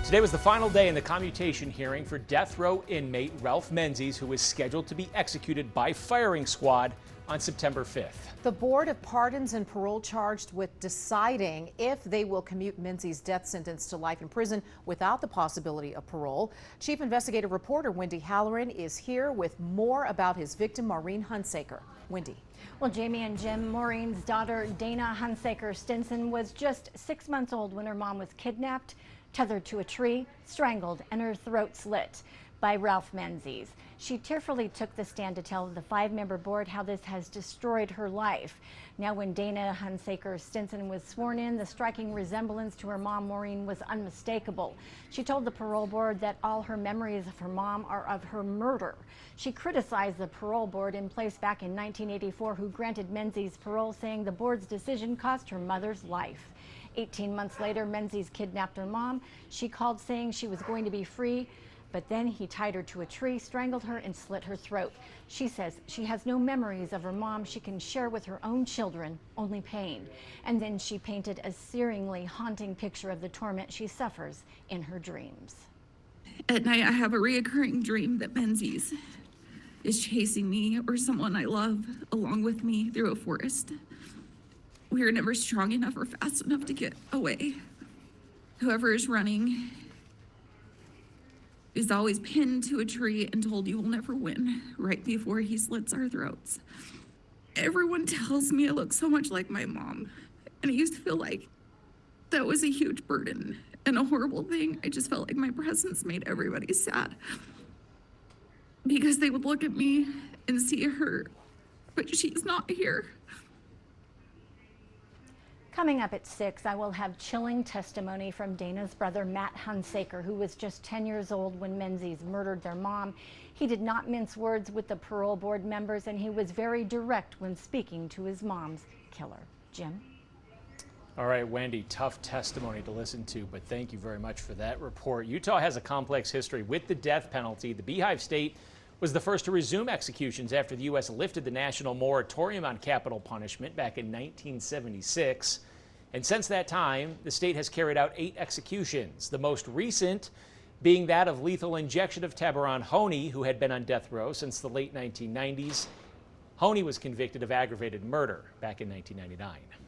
Today was the final day in the commutation hearing for death row inmate Ralph Menzies, who is scheduled to be executed by firing squad on September 5th. The Board of Pardons and Parole charged with deciding if they will commute Menzies' death sentence to life in prison without the possibility of parole. Chief investigative reporter Wendy Halloran is here with more about his victim, Maurine Hunsaker. Wendy. Well, Jamie and Jim, Maurine's daughter, Dana Hunsaker Stinson, was just 6 months old when her mom was kidnapped, tethered to a tree, strangled, and her throat slit by Ralph Menzies. She tearfully took the stand to tell the 5-member board how this has destroyed her life. Now, when Dana Hunsaker Stinson was sworn in, the striking resemblance to her mom, Maurine, was unmistakable. She told the parole board that all her memories of her mom are of her murder. She criticized the parole board in place back in 1984, who granted Menzies parole, saying the board's decision cost her mother's life. 18 months later, Menzies kidnapped her mom. She called saying she was going to be free, but then he tied her to a tree, strangled her, and slit her throat. She says she has no memories of her mom she can share with her own children, only pain. And then she painted a searingly haunting picture of the torment she suffers in her dreams. At night, I have a reoccurring dream that Menzies is chasing me or someone I love along with me through a forest. We are never strong enough or fast enough to get away. Whoever is running is always pinned to a tree and told you will never win right before he slits our throats. Everyone tells me I look so much like my mom, and I used to feel like that was a huge burden and a horrible thing. I just felt like my presence made everybody sad because they would look at me and see her, but she's not here. Coming up at 6, I will have chilling testimony from Dana's brother, Matt Hunsaker, who was just 10 years old when Menzies murdered their mom. He did not mince words with the parole board members, and he was very direct when speaking to his mom's killer. Jim? All right, Wendy, tough testimony to listen to, but thank you very much for that report. Utah has a complex history with the death penalty. The Beehive State was the first to resume executions after the U.S. lifted the national moratorium on capital punishment back in 1976. And since that time, the state has carried out 8 executions, the most recent being that of lethal injection of Tabaron Honey, who had been on death row since the late 1990s. Honey was convicted of aggravated murder back in 1999.